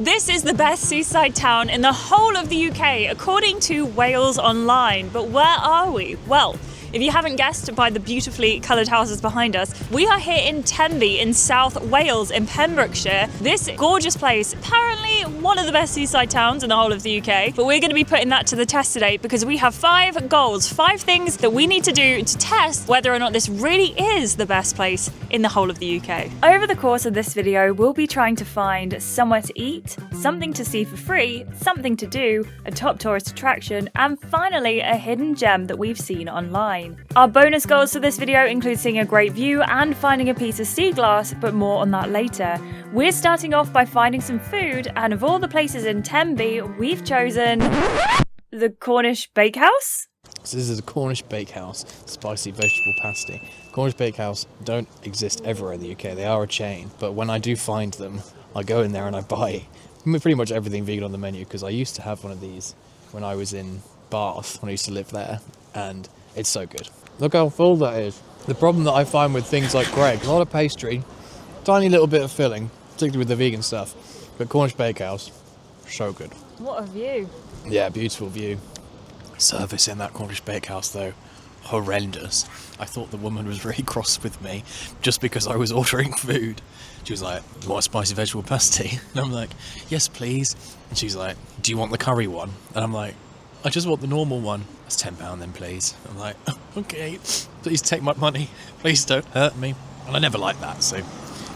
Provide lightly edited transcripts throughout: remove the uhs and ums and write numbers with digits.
This is the best seaside town in the whole of the UK, according to Wales Online. But where are we? Well, if you haven't guessed by the beautifully coloured houses behind us, we are here in Tenby in South Wales in Pembrokeshire. This gorgeous place, apparently one of the best seaside towns in the whole of the UK. But we're going to be putting that to the test today because we have 5 goals, 5 things that we need to do to test whether or not this really is the best place in the whole of the UK. Over the course of this video, we'll be trying to find somewhere to eat, something to see for free, something to do, a top tourist attraction, and finally a hidden gem that we've seen online. Our bonus goals for this video include seeing a great view and finding a piece of sea glass, but more on that later. We're starting off by finding some food, and of all the places in Tenby, we've chosen the Cornish Bakehouse. So this is a Cornish Bakehouse, spicy vegetable pasty. Cornish Bakehouse don't exist everywhere in the UK, they are a chain, but when I do find them, I go in there and I buy pretty much everything vegan on the menu, because I used to have one of these when I was in Bath, when I used to live there, and it's so good. Look how full that is. The problem that I find with things like Greg's, a lot of pastry, tiny little bit of filling, particularly with the vegan stuff, but Cornish Bakehouse, so good. What a view. Yeah, beautiful view. Service in that Cornish Bakehouse though, horrendous. I thought the woman was really cross with me just because I was ordering food. She was like, "You want a spicy vegetable pasty?" And I'm like, "Yes please." And she's like, "Do you want the curry one?" And I'm like, "I just want the normal one." "That's £10 then please." I'm like, "Okay, please take my money, please don't hurt me." And I never liked that, so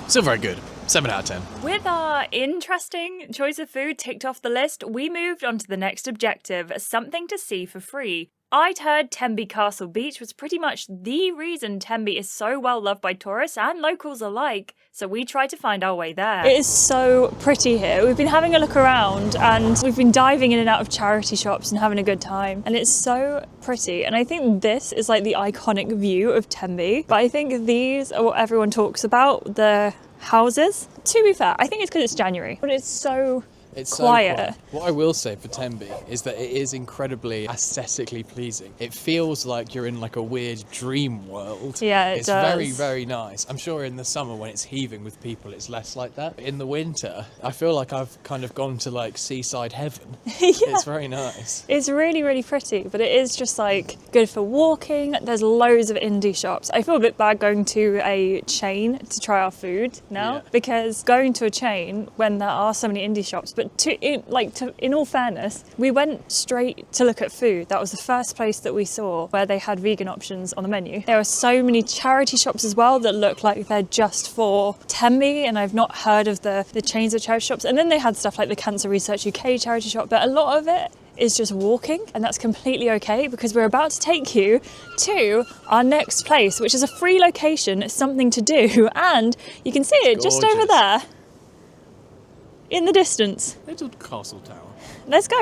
still very good. 7 out of 10. With our interesting choice of food ticked off the list, we moved on to the next objective, something to see for free. I'd heard Tenby Castle Beach was pretty much the reason Tenby is so well loved by tourists and locals alike, so we tried to find our way there. It is so pretty here. We've been having a look around and we've been diving in and out of charity shops and having a good time, and it's so pretty. And I think this is like the iconic view of Tenby, but I think these are what everyone talks about, the houses. To be fair, I think it's because it's January, but it's so quiet. So quiet. What I will say for Tenby is that it is incredibly aesthetically pleasing. It feels like you're in like a weird dream world. Yeah, it it's does. very, very nice. I'm sure in the summer when it's heaving with people, it's less like that. In the winter, I feel like I've kind of gone to like seaside heaven. Yeah. It's very nice. It's really, really pretty, but it is just like good for walking. There's loads of indie shops. I feel a bit bad going to a chain to try our food now, because going to a chain when there are so many indie shops, but in all fairness, we went straight to look at food. That was the first place that we saw where they had vegan options on the menu. There are so many charity shops as well that look like they're just for Tenby, and I've not heard of the chains of charity shops. And then they had stuff like the Cancer Research UK charity shop, but a lot of it is just walking, and that's completely okay because we're about to take you to our next place, which is a free location, something to do, and you can see it just over there in the distance. Little castle tower. Let's go.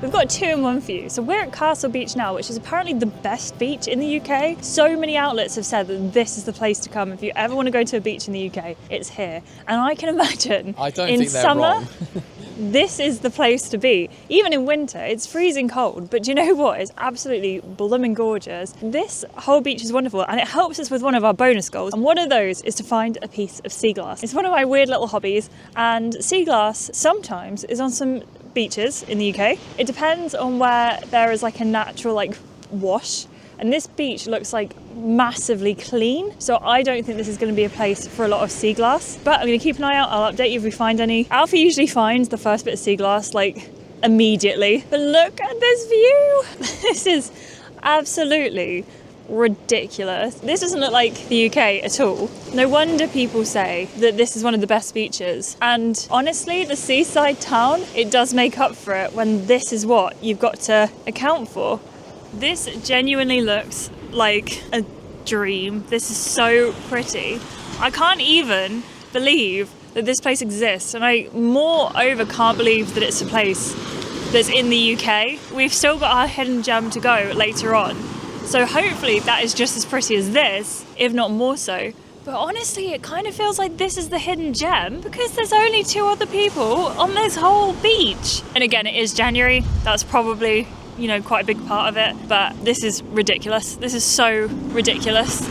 We've got a 2-in-1 for you. So we're at Castle Beach now, which is apparently the best beach in the UK. So many outlets have said that this is the place to come. If you ever want to go to a beach in the UK, it's here. And I can imagine I don't in think they're summer, wrong. this is the place to be. Even in winter, it's freezing cold, but do you know what? It's absolutely blooming gorgeous. This whole beach is wonderful, and it helps us with one of our bonus goals. And one of those is to find a piece of sea glass. It's one of my weird little hobbies, and sea glass sometimes is on some beaches in the UK. It depends on where there is like a natural like wash, and this beach looks like massively clean, so I don't think this is going to be a place for a lot of sea glass, but I'm going to keep an eye out. I'll update you if we find any. Alfie usually finds the first bit of sea glass like immediately, but look at this view. This is absolutely ridiculous. This doesn't look like the UK at all. No wonder people say that this is one of the best beaches, and honestly the seaside town, it does make up for it when this is what you've got to account for. This genuinely looks like a dream. This is so pretty. I can't even believe that this place exists, and I moreover can't believe that it's a place that's in the UK. We've still got our hidden gem to go later on, so hopefully that is just as pretty as this, if not more so. But honestly, it kind of feels like this is the hidden gem because there's only 2 other people on this whole beach. And again, it is January. That's probably you know, quite a big part of it, but this is ridiculous. This is so ridiculous.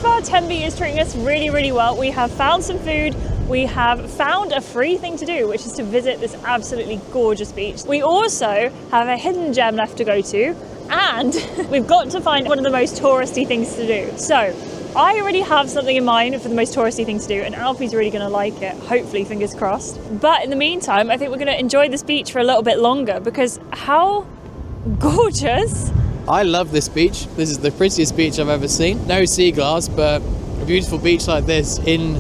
far Tenby is treating us really, really well. We have found some food. We have found a free thing to do, which is to visit this absolutely gorgeous beach. We also have a hidden gem left to go to, and we've got to find one of the most touristy things to do. So I already have something in mind for the most touristy thing to do, and Alfie's really going to like it, hopefully, fingers crossed. But in the meantime, I think we're going to enjoy this beach for a little bit longer, because how gorgeous. I love this beach. This is the prettiest beach I've ever seen. No sea glass, but a beautiful beach like this in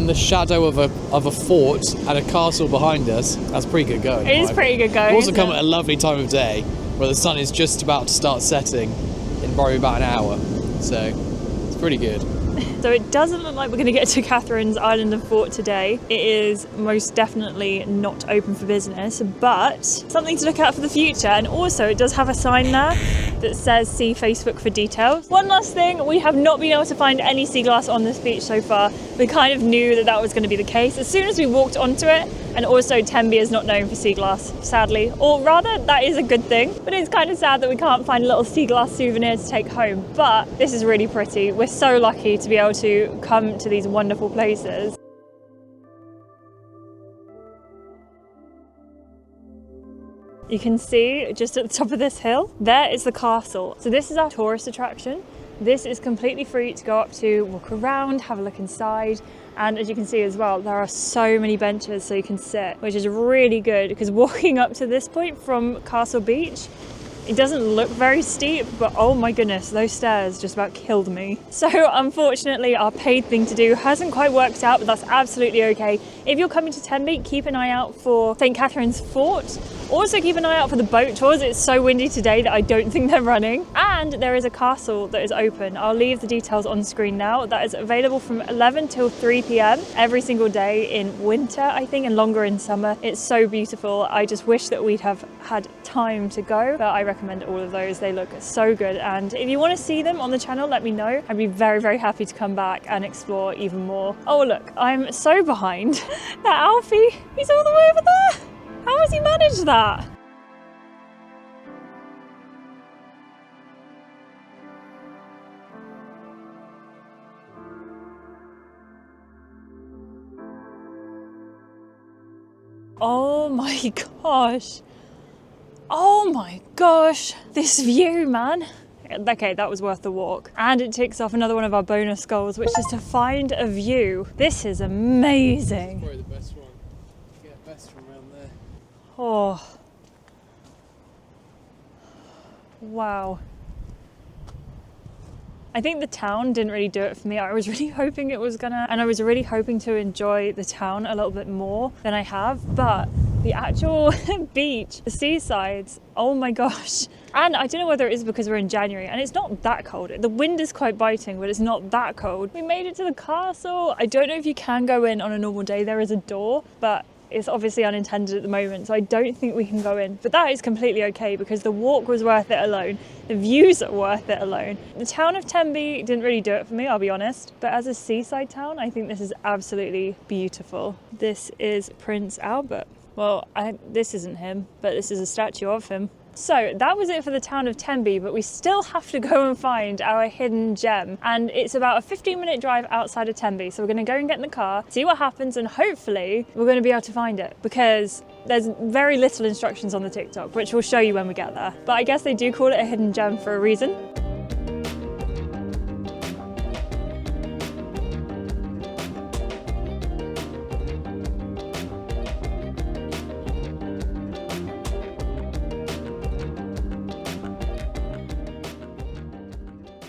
the shadow of a fort and a castle behind us. That's pretty good going. It is pretty good going. We've also come at a lovely time of day where the sun is just about to start setting in probably about an hour. So it's pretty good. So it doesn't look like we're going to get to Catherine's Island and Fort today. It is most definitely not open for business, but something to look out for the future. And also it does have a sign there that says see Facebook for details. One last thing, we have not been able to find any sea glass on this beach so far. We kind of knew that was going to be the case as soon as we walked onto it. And also Tenby is not known for sea glass, sadly. Or rather, that is a good thing. But it's kind of sad that we can't find a little sea glass souvenir to take home. But this is really pretty. We're so lucky to be able to come to these wonderful places. You can see just at the top of this hill, there is the castle. So this is our tourist attraction. This is completely free to go up to, walk around, have a look inside. And as you can see as well, there are so many benches so you can sit, which is really good because walking up to this point from Castle Beach, it doesn't look very steep, but oh my goodness, those stairs just about killed me. So unfortunately, our paid thing to do hasn't quite worked out, but that's absolutely okay. If you're coming to Tenby, keep an eye out for St. Catherine's Fort. Also keep an eye out for the boat tours. It's so windy today that I don't think they're running. And there is a castle that is open. I'll leave the details on screen now. That is available from 11 till 3 p.m. every single day in winter, I think, and longer in summer. It's so beautiful. I just wish that we'd have had time to go, but I recommend all of those. They look so good. And if you want to see them on the channel, let me know. I'd be very, very happy to come back and explore even more. Oh, look, I'm so behind. That Alfie, he's all the way over there. How has he managed that? Oh my gosh. Oh my gosh. This view, man. Okay, that was worth the walk. And it ticks off another one of our bonus goals, which is to find a view. This is amazing. Probably the best one. You get best from around there. Oh. Wow. I think the town didn't really do it for me. I was really hoping it was gonna, and I was really hoping to enjoy the town a little bit more than I have, but the actual beach, the seasides, oh my gosh. And I don't know whether it is because we're in January and it's not that cold. The wind is quite biting, but it's not that cold. We made it to the castle. I don't know if you can go in on a normal day. There is a door, but it's obviously unintended at the moment, so I don't think we can go in. But that is completely okay because the walk was worth it alone. The views are worth it alone. The town of Tenby didn't really do it for me, I'll be honest. But as a seaside town, I think this is absolutely beautiful. This is Prince Albert. Well, this isn't him, but this is a statue of him. So that was it for the town of Tenby, but we still have to go and find our hidden gem. And it's about a 15-minute drive outside of Tenby. So we're going to go and get in the car, see what happens, and hopefully we're going to be able to find it because there's very little instructions on the TikTok, which we'll show you when we get there. But I guess they do call it a hidden gem for a reason.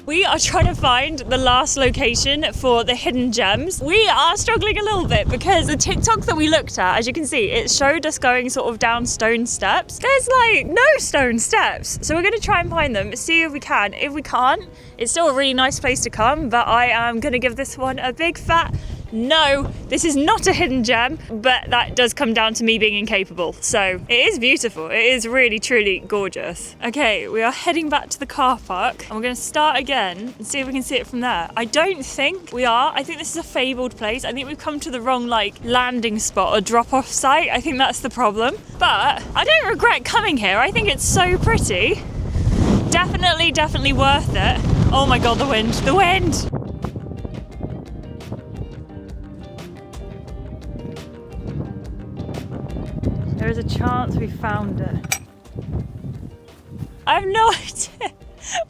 We are trying to find the last location for the hidden gems. We are struggling a little bit because the TikTok that we looked at, as you can see, it showed us going sort of down stone steps. There's like no stone steps. So we're going to try and find them, see if we can. If we can't, it's still a really nice place to come, but I am going to give this one a big fat no. This is not a hidden gem, but that does come down to me being incapable. So it is beautiful. It is really, truly gorgeous. Okay, we are heading back to the car park and we're going to start again and see if we can see it from there. I don't think we are. I think this is a fabled place. I think we've come to the wrong landing spot or drop-off site. I think that's the problem. But I don't regret coming here. I think it's so pretty. Definitely worth it. Oh my God, the wind. There is a chance we found it. I have no idea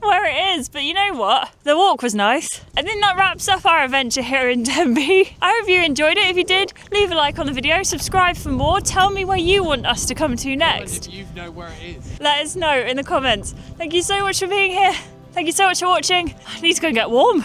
where it is, but you know what? The walk was nice. I think that wraps up our adventure here in Tenby. I hope you enjoyed it. If you did, leave a like on the video, subscribe for more. Tell me where you want us to come to next. If you know where it is. Let us know in the comments. Thank you so much for being here. Thank you so much for watching. I need to go and get warm.